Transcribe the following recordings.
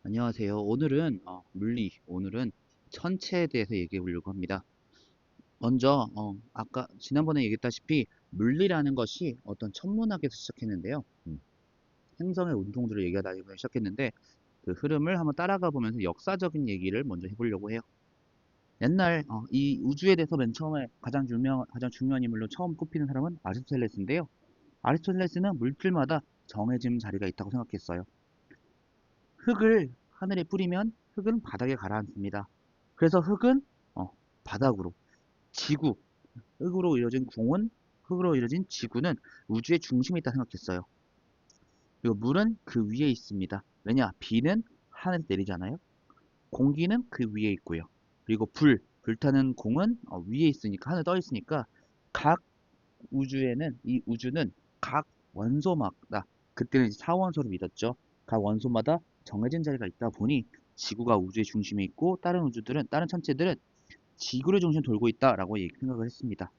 안녕하세요. 오늘은 오늘은 천체에 대해서 얘기해 보려고 합니다. 먼저 아까 지난번에 얘기했다시피 물리라는 것이 어떤 천문학에서 시작했는데요. 행성의 운동들을 얘기하다 보면 시작했는데 그 흐름을 한번 따라가 보면서 역사적인 얘기를 먼저 해보려고 해요. 옛날 이 우주에 대해서 맨 처음에 가장 중요한 인물로 처음 꼽히는 사람은 아리스토텔레스인데요. 아리스토텔레스는 물질마다 정해진 자리가 있다고 생각했어요. 흙을 하늘에 뿌리면 흙은 바닥에 가라앉습니다. 그래서 흙은 어, 바닥으로, 지구, 흙으로 이루어진 공은, 흙으로 이루어진 지구는 우주의 중심에 있다 생각했어요. 그리고 물은 그 위에 있습니다. 왜냐? 비는 하늘에서 내리잖아요. 공기는 그 위에 있고요. 그리고 불타는 공은 위에 있으니까, 하늘에 떠 있으니까 각 이 우주는 각 원소마다, 그때는 이제 사원소를 믿었죠. 각 원소마다 정해진 자리가 있다 보니 지구가 우주의 중심에 있고 다른 천체들은 지구를 중심으로 돌고 있다라고 생각을 했습니다.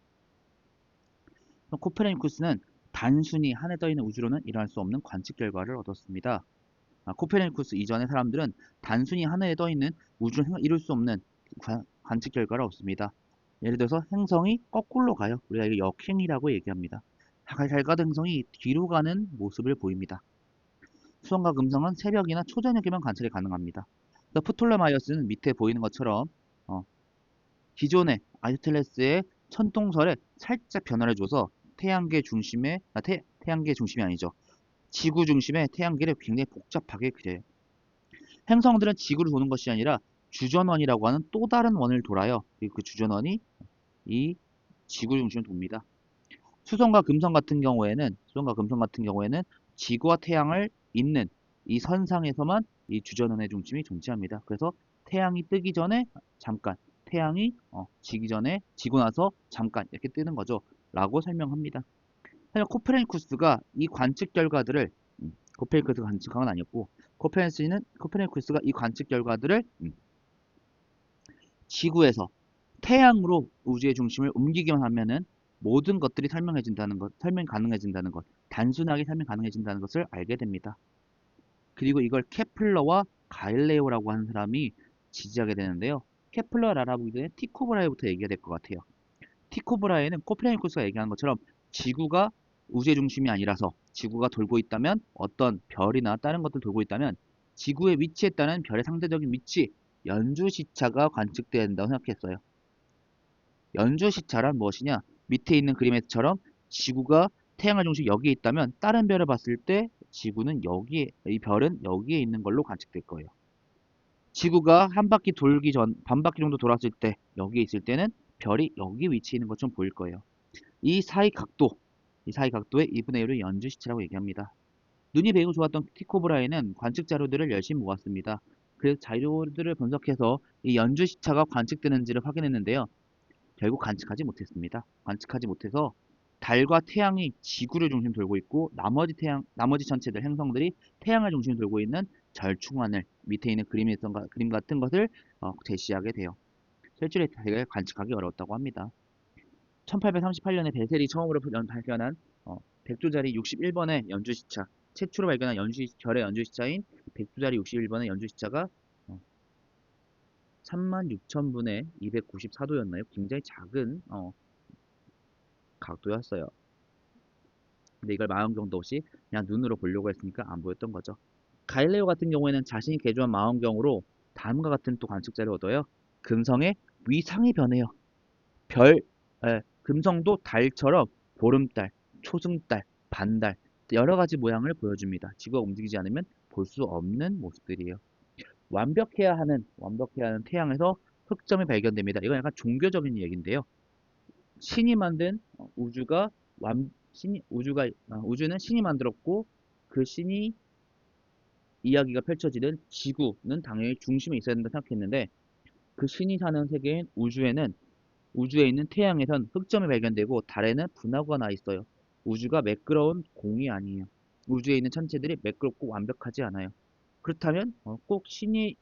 코페르니쿠스는 단순히 하늘에 떠 있는 우주로는 일어날 수 없는 관측 결과를 얻었습니다. 코페르니쿠스 이전의 사람들은 단순히 하늘에 떠 있는 우주를 이룰 수 없는 관측 결과를 얻습니다. 예를 들어서 행성이 거꾸로 가요. 우리가 이거 역행이라고 얘기합니다. 잘 가던 행성이 뒤로 가는 모습을 보입니다. 수성과 금성은 새벽이나 초저녁에만 관찰이 가능합니다. 프톨레마이오스는 밑에 보이는 것처럼 어, 기존의 아리스토텔레스의 천동설에 살짝 변화를 줘서 태양계 중심이 아니죠. 지구 중심의 태양계를 굉장히 복잡하게 그려요. 행성들은 지구를 도는 것이 아니라 주전원이라고 하는 또 다른 원을 돌아요. 그리고 그 주전원이 이 지구 중심을 돕니다. 수성과 금성 같은 경우에는 지구와 태양을 잇는 이 선상에서만 이 주전원의 중심이 존재합니다. 그래서 태양이 뜨기 전에 잠깐, 태양이 지기 전에 지고 나서 잠깐 이렇게 뜨는 거죠. 라고 설명합니다. 사실 코페르니쿠스가 이 관측 결과들을 코페르니쿠스가 관측한 건 아니었고 코페르니쿠스가 이 관측 결과들을 지구에서 태양으로 우주의 중심을 옮기기만 하면은 모든 것들이 설명 가능해진다는 것, 단순하게 설명 가능해진다는 것을 알게 됩니다. 그리고 이걸 케플러와 가일레오라고 하는 사람이 지지하게 되는데요. 케플러를 알아보기 전에 티코 브라헤부터 얘기해야 될 것 같아요. 티코 브라헤는 코페르니쿠스가 얘기한 것처럼 지구가 우주의 중심이 아니라서 지구가 돌고 있다면 어떤 별이나 다른 것들 돌고 있다면 지구의 위치에 따른 별의 상대적인 위치, 연주시차가 관측돼야 된다고 생각했어요. 연주시차란 무엇이냐? 밑에 있는 그림에처럼 지구가 태양의 중심 여기에 있다면 다른 별을 봤을 때 지구는 여기에, 이 별은 여기에 있는 걸로 관측될 거예요. 지구가 한 바퀴 반 바퀴 정도 돌았을 때 여기에 있을 때는 별이 여기 위치해 있는 것처럼 보일 거예요. 이 사이 각도, 이 사이 각도의 2분의 1을 연주시차라고 얘기합니다. 눈이 매우 좋았던 티코 브라이는 관측 자료들을 열심히 모았습니다. 그래서 자료들을 분석해서 이 연주시차가 관측되는지를 확인했는데요. 결국 관측하지 못했습니다. 관측하지 못해서 달과 태양이 지구를 중심으로 돌고 있고 나머지 천체들 행성들이 태양을 중심으로 돌고 있는 절충안을 밑에 있는 그림 같은 것을 제시하게 돼요. 실제로 되게 관측하기 어려웠다고 합니다. 1838년에 베셀이 처음으로 발견한 백조자리 61번의 연주시차, 최초로 발견한 별의 연주시차인 백조자리 61번의 연주시차가 36,000분의 294도였나요? 굉장히 작은 각도였어요. 근데 이걸 망원경도 없이 그냥 눈으로 보려고 했으니까 안 보였던 거죠. 가일레오 같은 경우에는 자신이 개조한 망원경으로 다음과 같은 또 관측자를 얻어요. 금성의 위상이 변해요. 별, 금성도 달처럼 보름달, 초승달, 반달 여러 가지 모양을 보여줍니다. 지구가 움직이지 않으면 볼 수 없는 모습들이에요. 완벽해야 하는 태양에서 흑점이 발견됩니다. 이건 약간 종교적인 얘기인데요. 신이 만든 우주가 우주는 신이 만들었고 그 신이 이야기가 펼쳐지는 지구는 당연히 중심에 있어야 된다 생각했는데 그 신이 사는 세계인 우주에 있는 태양에선 흑점이 발견되고 달에는 분화구가 나 있어요. 우주가 매끄러운 공이 아니에요. 우주에 있는 천체들이 매끄럽고 완벽하지 않아요. 그렇다면 꼭 신의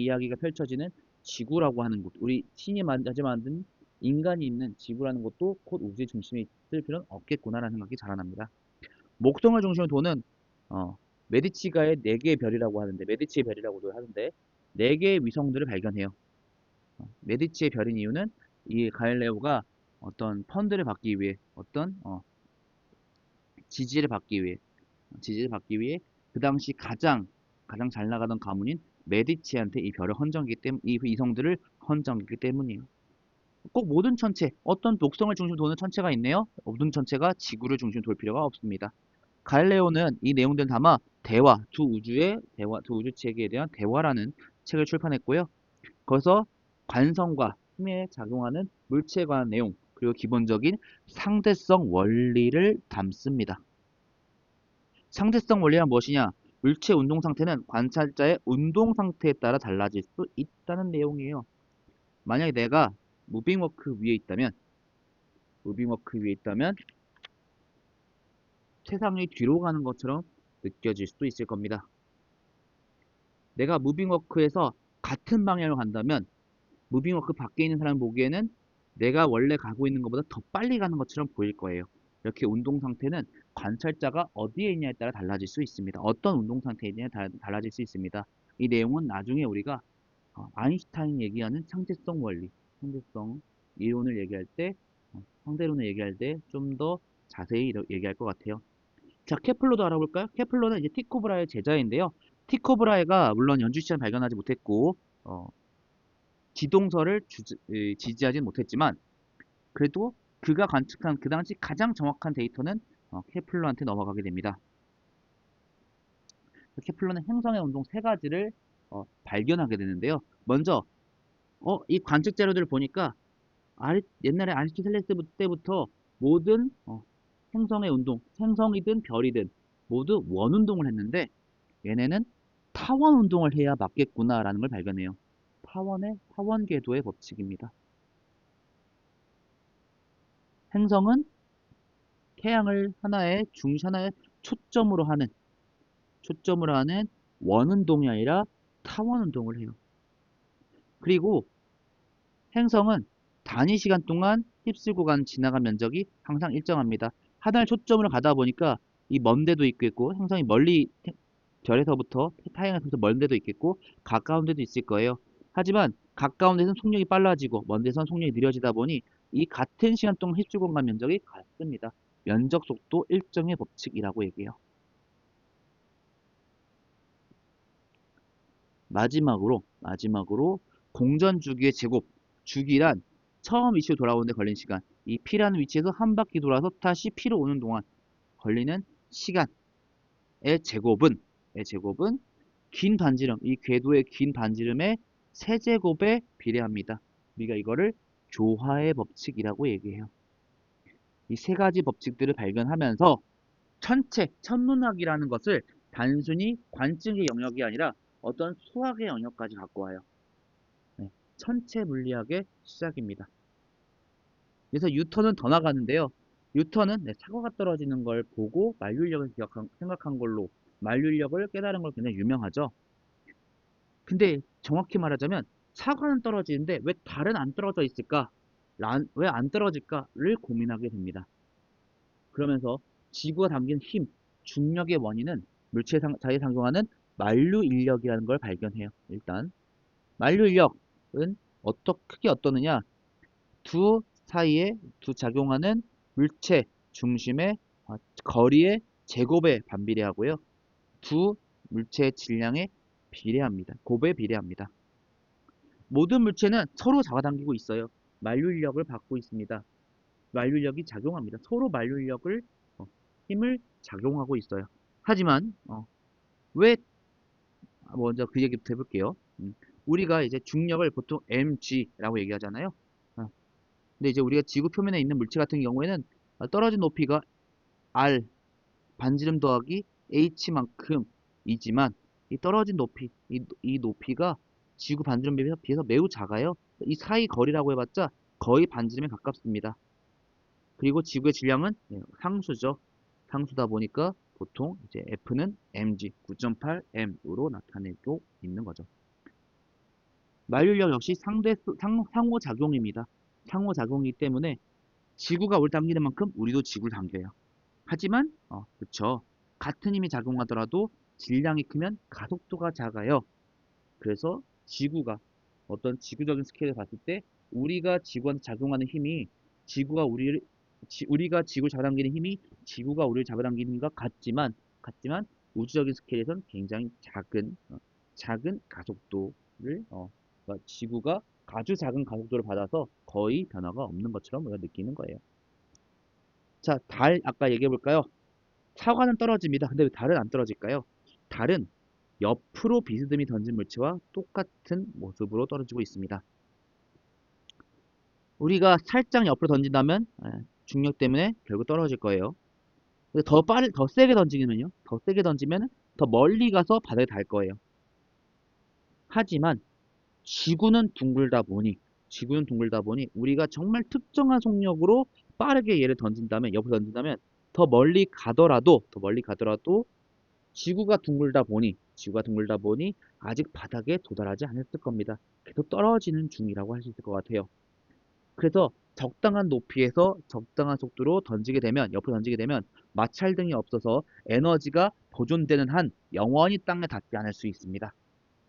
이야기가 펼쳐지는 지구라고 하는 곳, 우리 신이 만든 인간이 있는 지구라는 것도 곧 우주의 중심에 있을 필요는 없겠구나라는 생각이 자라납니다. 목성을 중심으로 도는 어, 메디치가의 4개의 별이라고 하는데, 메디치의 별이라고도 하는데, 4개의 위성들을 발견해요. 메디치의 별인 이유는 이 갈릴레오가 어떤 펀드를 받기 위해, 어떤 지지를 받기 위해, 지지를 받기 위해 그 당시 가장 잘 나가던 가문인 메디치한테 이 별을 헌정했기 때문, 이 위성들을 헌정했기 때문이에요. 꼭 모든 천체, 어떤 독성을 중심으로 도는 천체가 있네요. 모든 천체가 지구를 중심으로 돌 필요가 없습니다. 갈레오는 이 내용들을 담아 두 우주 체계에 대한 대화라는 책을 출판했고요. 거기서 관성과 힘에 작용하는 물체에 관한 내용, 그리고 기본적인 상대성 원리를 담습니다. 상대성 원리란 무엇이냐? 물체 운동 상태는 관찰자의 운동 상태에 따라 달라질 수 있다는 내용이에요. 만약에 내가 무빙워크 위에 있다면, 무빙워크 위에 있다면 세상이 뒤로 가는 것처럼 느껴질 수도 있을 겁니다. 내가 무빙워크에서 같은 방향으로 간다면 무빙워크 밖에 있는 사람 보기에는 내가 원래 가고 있는 것보다 더 빨리 가는 것처럼 보일 거예요. 이렇게 운동 상태는 관찰자가 어디에 있냐에 따라 달라질 수 있습니다. 어떤 운동 상태에 있냐에 달라질 수 있습니다. 이 내용은 나중에 우리가 아인슈타인 얘기하는 상대성 원리, 상대성 이론을 얘기할 때, 상대론을 얘기할 때 좀 더 자세히 얘기할 것 같아요. 자, 케플러도 알아볼까요? 케플러는 이제 티코 브라의 제자인데요. 티코 브라헤가 물론 연주시간 발견하지 못했고 지동설을 지지하진 못했지만 그래도 그가 관측한 그 당시 가장 정확한 데이터는 케플러한테 넘어가게 됩니다. 케플러는 행성의 운동 세 가지를 발견하게 되는데요. 먼저 이 관측 자료들을 보니까 옛날에 아리스토텔레스 때부터 모든 행성의 운동, 행성이든 별이든 모두 원운동을 했는데 얘네는 타원 운동을 해야 맞겠구나라는 걸 발견해요. 타원 궤도의 법칙입니다. 행성은 태양을 하나의 초점으로 하는 원운동이 아니라 타원운동을 해요. 그리고 행성은 단위 시간 동안 휩쓸고 지나간 면적이 항상 일정합니다. 하나를 초점으로 가다 보니까 이 먼 데도 있겠고 행성이 멀리 별에서부터 타양에서부터 먼 데도 있겠고 가까운 데도 있을 거예요. 하지만 가까운 데서는 속력이 빨라지고 먼 데서는 속력이 느려지다 보니 이 같은 시간 동안 휩쓸고 간 면적이 같습니다. 면적 속도 일정의 법칙이라고 얘기해요. 마지막으로 공전 주기의 제곱, 주기란 처음 위치로 돌아오는데 걸린 시간, 이 P라는 위치에서 한 바퀴 돌아서 다시 P로 오는 동안 걸리는 시간의 제곱은 긴 반지름, 이 궤도의 긴 반지름의 세제곱에 비례합니다. 우리가 이거를 조화의 법칙이라고 얘기해요. 이 세 가지 법칙들을 발견하면서 천문학이라는 것을 단순히 관측의 영역이 아니라 어떤 수학의 영역까지 갖고 와요. 네, 천체 물리학의 시작입니다. 그래서 뉴턴은 더 나가는데요. 뉴턴은 사과가 떨어지는 걸 보고 만류인력을 생각한 걸로 만류인력을 깨달은 걸 굉장히 유명하죠. 근데 정확히 말하자면 사과는 떨어지는데 왜 달은 안 떨어져 있을까? 왜 안 떨어질까를 고민하게 됩니다. 그러면서 지구가 담긴 힘, 중력의 원인은 물체 자리에 상종하는 만류 인력이라는 걸 발견해요. 일단 만류 인력은 크게 어떠느냐? 두 작용하는 물체 중심의 거리의 제곱에 반비례하고요. 두 물체의 질량에 비례합니다. 곱에 비례합니다. 모든 물체는 서로 잡아당기고 있어요. 만류인력을 받고 있습니다. 만류인력이 작용합니다. 서로 만류인력을 힘을 작용하고 있어요. 하지만 왜 먼저 그 얘기부터 해볼게요. 우리가 이제 중력을 보통 mg라고 얘기하잖아요. 근데 이제 우리가 지구 표면에 있는 물체 같은 경우에는 떨어진 높이가 r 반지름 더하기 h만큼이지만 이 떨어진 높이, 이 높이가 지구 반지름에 비해서 매우 작아요. 이 사이 거리라고 해봤자 거의 반지름에 가깝습니다. 그리고 지구의 질량은 상수죠. 상수다 보니까 보통 이제 F는 mg 9.8m으로 나타내고 있는 거죠. 만류인력 역시 상호작용입니다. 상호작용이기 때문에 지구가 우리 당기는 만큼 우리도 지구를 당겨요. 하지만 그쵸. 같은 힘이 작용하더라도 질량이 크면 가속도가 작아요. 그래서 지구가 어떤 지구적인 스케일을 봤을 때 우리가 지구한테 작용하는 힘이 지구가 우리가 지구를 잡아당기는 힘이 지구가 우리를 잡아당기는 힘과 같지만 우주적인 스케일에선 굉장히 작은 가속도를 그러니까 지구가 아주 작은 가속도를 받아서 거의 변화가 없는 것처럼 우리가 느끼는 거예요. 자, 달 아까 얘기해 볼까요? 사과는 떨어집니다. 근데 왜 달은 안 떨어질까요? 달은 옆으로 비스듬히 던진 물체와 똑같은 모습으로 떨어지고 있습니다. 우리가 살짝 옆으로 던진다면 중력 때문에 결국 떨어질 거예요. 근데 더 세게 던지면요. 더 세게 던지면 더 멀리 가서 바닥에 닿을 거예요. 하지만 지구는 둥글다 보니 우리가 정말 특정한 속력으로 빠르게 얘를 던진다면 옆으로 던진다면 더 멀리 가더라도 지구가 둥글다 보니 아직 바닥에 도달하지 않았을 겁니다. 계속 떨어지는 중이라고 할 수 있을 것 같아요. 그래서 적당한 높이에서 적당한 속도로 옆으로 던지게 되면 마찰 등이 없어서 에너지가 보존되는 한 영원히 땅에 닿지 않을 수 있습니다.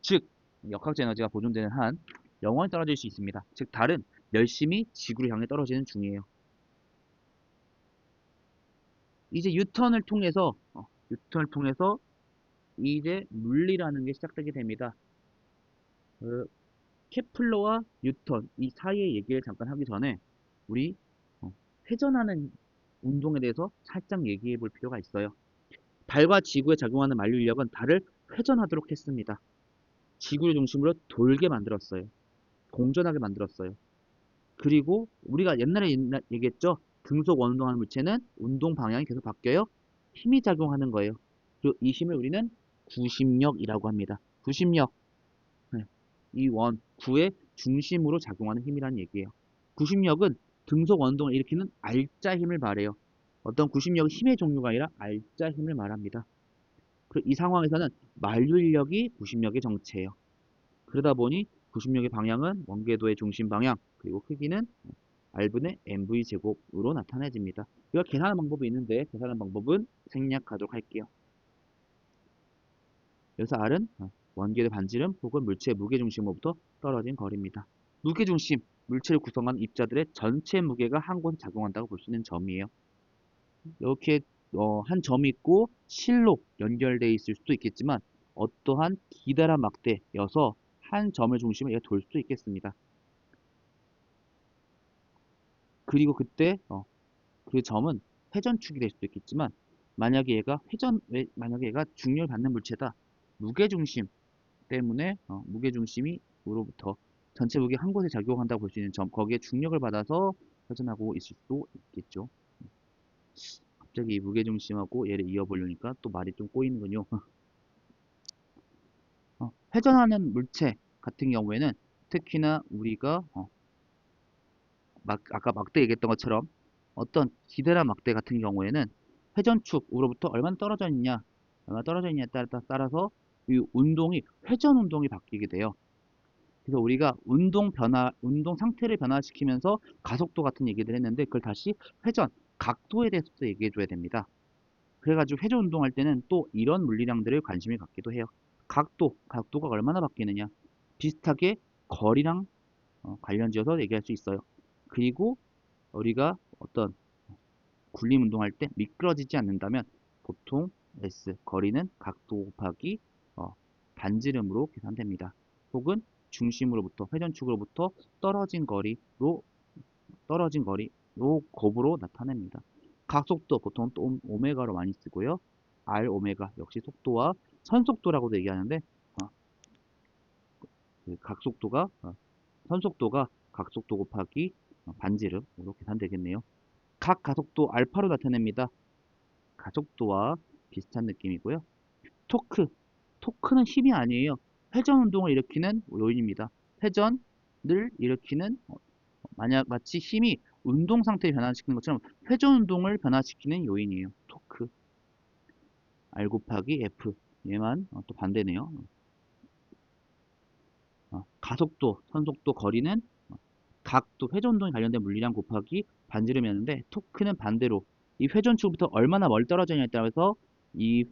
즉, 역학적 에너지가 보존되는 한 영원히 떨어질 수 있습니다. 즉, 달은 열심히 지구를 향해 떨어지는 중이에요. 이제 유턴을 통해서 이제 물리라는 게 시작되게 됩니다. 그 케플러와 뉴턴 이 사이의 얘기를 잠깐 하기 전에 우리 회전하는 운동에 대해서 살짝 얘기해 볼 필요가 있어요. 달과 지구에 작용하는 만류인력은 달을 회전하도록 했습니다. 지구를 중심으로 돌게 만들었어요. 공전하게 만들었어요. 그리고 우리가 옛날에 얘기했죠. 등속 원운동하는 물체는 운동 방향이 계속 바뀌어요. 힘이 작용하는 거예요. 그리고 이 힘을 우리는 구심력이라고 합니다. 구심력. 네. 구의 중심으로 작용하는 힘이라는 얘기예요. 구심력은 등속 원동을 일으키는 알짜 힘을 말해요. 어떤 구심력은 힘의 종류가 아니라 알짜 힘을 말합니다. 이 상황에서는 만류인력이 구심력의 정체예요. 그러다 보니 구심력의 방향은 원궤도의 중심 방향, 그리고 크기는 R분의 mv 제곱으로 나타내집니다. 이거 계산하는 방법이 있는데 계산하는 방법은 생략하도록 할게요. 여기서 R은 원궤도 반지름 혹은 물체의 무게중심으로부터 떨어진 거리입니다. 무게중심, 물체를 구성하는 입자들의 전체 무게가 한 곳에 작용한다고 볼 수 있는 점이에요. 이렇게 한 점이 있고 실로 연결되어 있을 수도 있겠지만 어떠한 기다란 막대여서 한 점을 중심으로 얘가 돌 수도 있겠습니다. 그리고 그때 그 점은 회전축이 될 수도 있겠지만 만약에 얘가 중력을 받는 물체다. 무게중심 때문에 무게중심으로부터 전체 무게 한 곳에 작용한다고 볼 수 있는 점, 거기에 중력을 받아서 회전하고 있을 수도 있겠죠. 갑자기 무게중심하고 얘를 이어보려니까 또 말이 좀 꼬이는군요. 회전하는 물체 같은 경우에는 특히나 우리가 아까 막대 얘기했던 것처럼 어떤 기대란 막대 같은 경우에는 회전축으로부터 얼마나 떨어져 있냐에 따라서 이 회전 운동이 바뀌게 돼요. 그래서 우리가 운동 상태를 변화시키면서 가속도 같은 얘기를 했는데 그걸 다시 회전, 각도에 대해서도 얘기해 줘야 됩니다. 그래가지고 회전 운동할 때는 또 이런 물리량들을 관심을 갖기도 해요. 각도가 얼마나 바뀌느냐. 비슷하게 거리랑 관련지어서 얘기할 수 있어요. 그리고 우리가 어떤 굴림 운동할 때 미끄러지지 않는다면 보통 거리는 각도 곱하기 반지름으로 계산됩니다. 혹은 회전축으로부터 떨어진 거리로 곱으로 나타냅니다. 각속도 보통 또 오메가로 많이 쓰고요. R 오메가 역시 속도와 선속도라고도 얘기하는데 그 선속도가 각속도 곱하기 반지름으로 계산되겠네요. 각 가속도 알파로 나타냅니다. 가속도와 비슷한 느낌이고요. 토크는 힘이 아니에요. 회전 운동을 일으키는 요인입니다. 회전을 일으키는 마치 힘이 운동 상태를 변화시키는 것처럼 회전 운동을 변화시키는 요인이에요. 토크. R 곱하기 F. 얘만 또 반대네요. 가속도, 선속도, 거리는 각도, 회전 운동에 관련된 물리량 곱하기 반지름이었는데 토크는 반대로 이 회전축부터 얼마나 멀리 떨어지냐에 따라서 이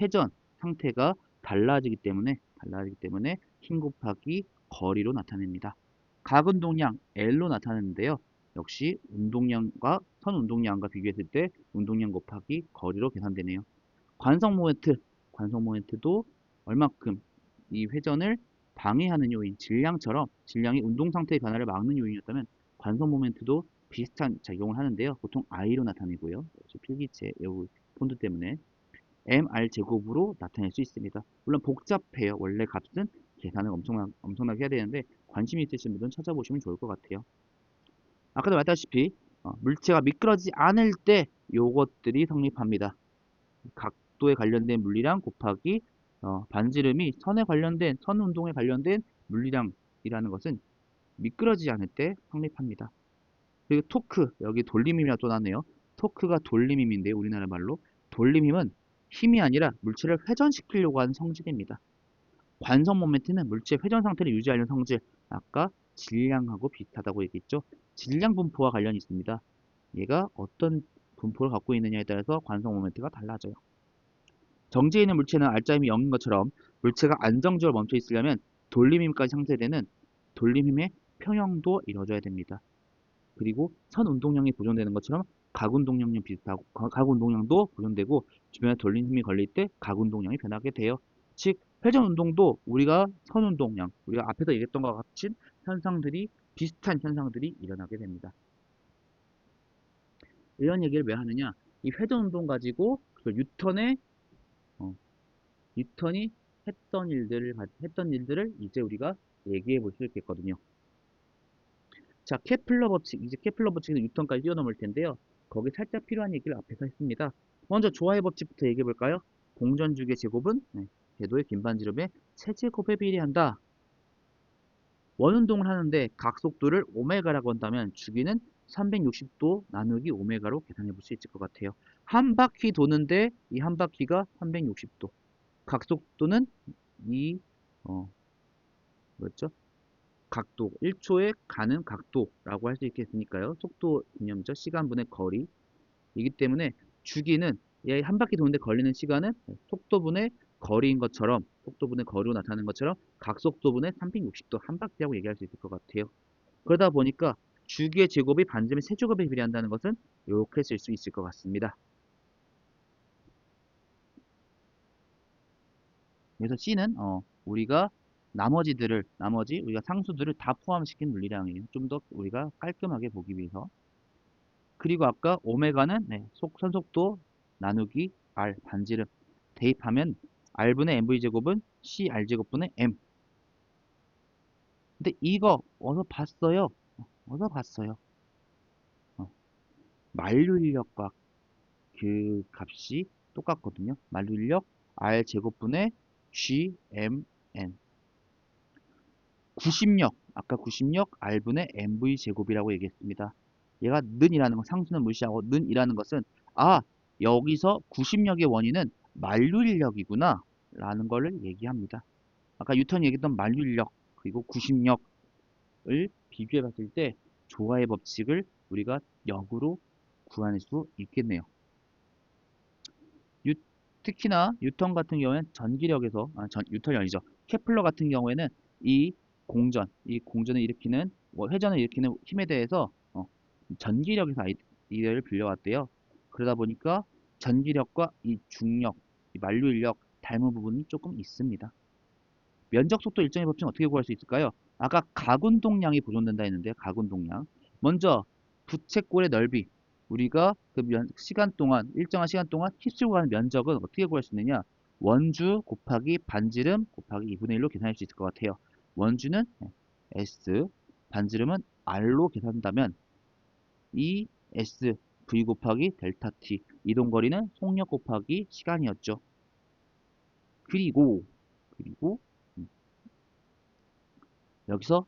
회전 상태가 달라지기 때문에 힘 곱하기 거리로 나타냅니다. 각 운동량 L로 나타내는데요. 역시 운동량과 선 운동량과 비교했을 때 운동량 곱하기 거리로 계산되네요. 관성 모멘트도 얼마큼 이 회전을 방해하는 요인, 질량이 운동 상태의 변화를 막는 요인이었다면 관성 모멘트도 비슷한 작용을 하는데요. 보통 I로 나타내고요. 역시 필기체 외부 폰트 때문에 mr 제곱으로 나타낼 수 있습니다. 물론 복잡해요. 원래 값은 계산을 엄청나게 해야 되는데 관심 있으신 분들은 찾아보시면 좋을 것 같아요. 아까도 말했다시피 물체가 미끄러지지 않을 때 요것들이 성립합니다. 각도에 관련된 물리량 곱하기 반지름이 선 운동에 관련된 물리량이라는 것은 미끄러지지 않을 때 성립합니다. 그리고 토크, 여기 돌림힘이라 또 나네요. 토크가 돌림힘인데 우리나라 말로 돌림힘은 힘이 아니라 물체를 회전시키려고 하는 성질입니다. 관성 모멘트는 물체의 회전 상태를 유지하려는 성질, 아까 질량하고 비슷하다고 얘기했죠. 질량 분포와 관련이 있습니다. 얘가 어떤 분포를 갖고 있느냐에 따라서 관성 모멘트가 달라져요. 정지해 있는 물체는 알짜힘이 0인 것처럼 물체가 안정적으로 멈춰 있으려면 돌림힘까지 상쇄되는 돌림힘의 평형도 이루어져야 됩니다. 그리고 선 운동량이 보존되는 것처럼 각 운동량도 보존되고 주변에 돌린 힘이 걸릴 때 각 운동량이 변하게 돼요. 즉 회전 운동도 우리가 앞에서 얘기했던 것과 같은 비슷한 현상들이 일어나게 됩니다. 이런 얘기를 왜 하느냐? 이 회전 운동 가지고 어, 뉴턴이 했던 일들을 이제 우리가 얘기해 볼 수 있겠거든요. 자, 케플러 법칙. 이제 케플러 법칙에서 뉴턴까지 뛰어넘을 텐데요. 거기 살짝 필요한 얘기를 앞에서 했습니다. 먼저 조화의 법칙부터 얘기해 볼까요? 공전주기의 제곱은 궤도의 긴 반지름의 세제곱에 비례한다. 원운동을 하는데 각속도를 오메가라고 한다면 주기는 360도 나누기 오메가로 계산해 볼 수 있을 것 같아요. 한 바퀴 도는데 이 한 바퀴가 360도. 각속도는 이 뭐였죠? 각도, 1초에 가는 각도라고 할 수 있겠으니까요. 속도 개념이죠. 시간분의 거리이기 때문에 주기는 한 바퀴 도는데 걸리는 시간은 속도분의 속도분의 거리로 나타나는 것처럼 각속도분의 360도 한 바퀴라고 얘기할 수 있을 것 같아요. 그러다 보니까 주기의 제곱이 반지름의 세제곱에 비례한다는 것은 이렇게 쓸 수 있을 것 같습니다. 그래서 C는 우리가 우리가 상수들을 다 포함시킨 물리량이에요. 좀 더 우리가 깔끔하게 보기 위해서. 그리고 아까 오메가는 선속도 나누기 R 반지름 대입하면 R분의 MV제곱은 CR제곱분의 M. 근데 이거 어디서 봤어요? 어디서 봤어요? 만류인력과 그 값이 똑같거든요. 만류인력 R제곱분의 GMN. 아까 구심력 R분의 MV제곱이라고 얘기했습니다. 얘가 는이라는 거, 상수는 무시하고 는이라는 것은 여기서 구심력의 원인은 만류인력이구나 라는 거를 얘기합니다. 아까 뉴턴이 얘기했던 만류인력 그리고 구심력을 비교해 봤을 때 조화의 법칙을 우리가 역으로 구해낼 수 있겠네요. 특히나 뉴턴 같은 경우에는 뉴턴이 아니죠. 케플러 같은 경우에는 이 공전을 일으키는 회전을 일으키는 힘에 대해서 전기력에서 이를 빌려왔대요. 그러다 보니까 전기력과 이 중력, 이 만류인력 닮은 부분이 조금 있습니다. 면적 속도 일정의 법칙은 어떻게 구할 수 있을까요? 아까 각운동량이 보존된다 했는데 각운동량. 먼저 부채꼴의 넓이. 우리가 일정한 시간 동안 휩쓸고 가는 면적은 어떻게 구할 수 있느냐? 원주 곱하기 반지름 곱하기 2분의 1로 계산할 수 있을 것 같아요. 원주는 S, 반지름은 R로 계산한다면 S V 곱하기 델타 T. 이동거리는 속력 곱하기 시간이었죠. 그리고 여기서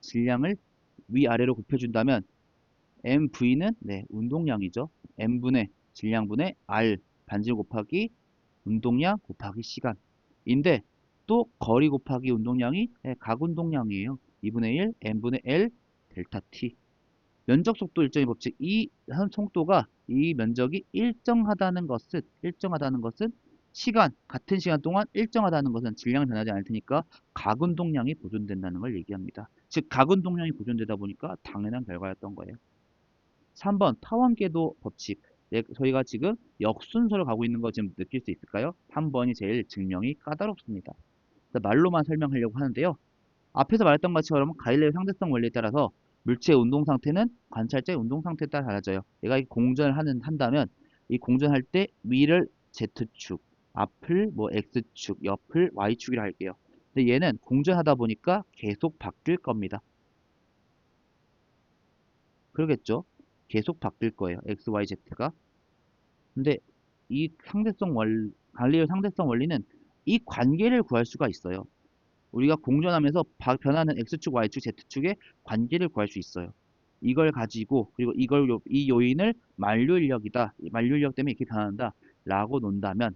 질량을 위아래로 곱해준다면 MV는 운동량이죠. M분의 질량분의 R 반지름 곱하기 운동량 곱하기 시간인데 또 거리 곱하기 운동량이 각 운동량이에요. 2분의 1 M분의 L 델타 T. 면적 속도 일정의 법칙. 이 속도가 이 면적이 일정하다는 것은 시간 같은 시간 동안 일정하다는 것은 질량이 변하지 않을 테니까 가운동량이 보존된다는 걸 얘기합니다. 즉 가운동량이 보존되다 보니까 당연한 결과였던 거예요. 3번 타원궤도 법칙. 네, 저희가 지금 역순서로 가고 있는 거 지금 느낄 수 있을까요? 3번이 제일 증명이 까다롭습니다. 말로만 설명하려고 하는데요. 앞에서 말했던 것처럼 가일레의 상대성 원리에 따라서 물체의 운동 상태는 관찰자의 운동 상태에 따라 달라져요. 얘가 이 공전을 한다면 이 공전할 때 위를 Z축, 앞을 뭐 X축, 옆을 Y축이라 할게요. 근데 얘는 공전하다 보니까 계속 바뀔 겁니다. 그러겠죠? 계속 바뀔 거예요. X, Y, Z가. 근데 이 갈리레오 상대성 원리는 이 관계를 구할 수가 있어요. 우리가 공전하면서 변하는 X축, Y축, Z축의 관계를 구할 수 있어요. 이걸 가지고 그리고 이 요인을 만류인력이다. 만류인력 때문에 이렇게 변한다. 라고 논다면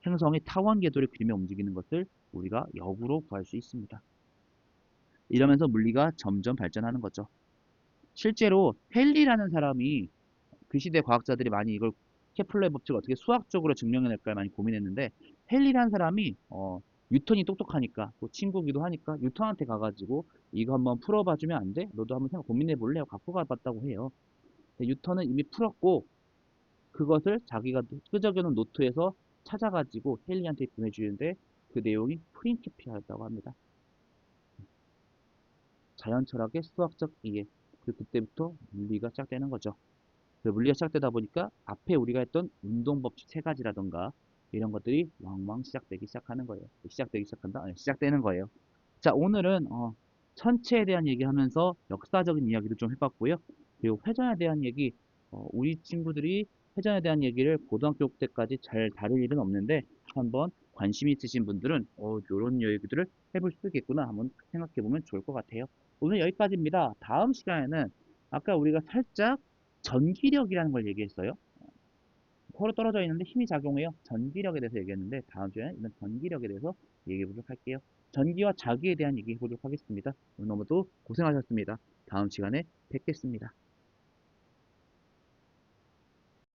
행성이 타원 궤도를 그리며 움직이는 것을 우리가 역으로 구할 수 있습니다. 이러면서 물리가 점점 발전하는 거죠. 실제로 헨리라는 사람이 그 시대 과학자들이 많이 이걸 케플러의 법칙을 어떻게 수학적으로 증명해낼까 많이 고민했는데 헨리라는 사람이 뉴턴이 똑똑하니까 또 친구기도 하니까 뉴턴한테 가가지고 이거 한번 풀어봐주면 안 돼? 너도 한번 고민해볼래? 요 갖고 가봤다고 해요. 근데 뉴턴은 이미 풀었고 그것을 자기가 끄적여놓은 노트에서 찾아가지고 헨리한테 보내주는데 그 내용이 프린키피아였다고 합니다. 자연철학의 수학적 이해. 그때부터 물리가 시작되는 거죠. 물리가 시작되다 보니까 앞에 우리가 했던 운동법칙 세 가지라던가 이런 것들이 왕왕 시작되기 시작하는 거예요. 시작되기 시작한다? 아니, 시작되는 거예요. 자, 오늘은 천체에 대한 얘기하면서 역사적인 이야기도 좀 해봤고요. 그리고 회전에 대한 얘기, 우리 친구들이 회전에 대한 얘기를 고등학교 때까지 잘 다룰 일은 없는데 한번 관심 있으신 분들은 이런 얘기들을 해볼 수도 있겠구나 한번 생각해보면 좋을 것 같아요. 오늘 여기까지입니다. 다음 시간에는 아까 우리가 살짝 전기력이라는 걸 얘기했어요. 서로 떨어져 있는데 힘이 작용해요. 전기력에 대해서 얘기했는데 다음 주에는 이런 전기력에 대해서 얘기해 보도록 할게요. 전기와 자기에 대한 얘기해 보도록 하겠습니다. 오늘 너무도 고생하셨습니다. 다음 시간에 뵙겠습니다.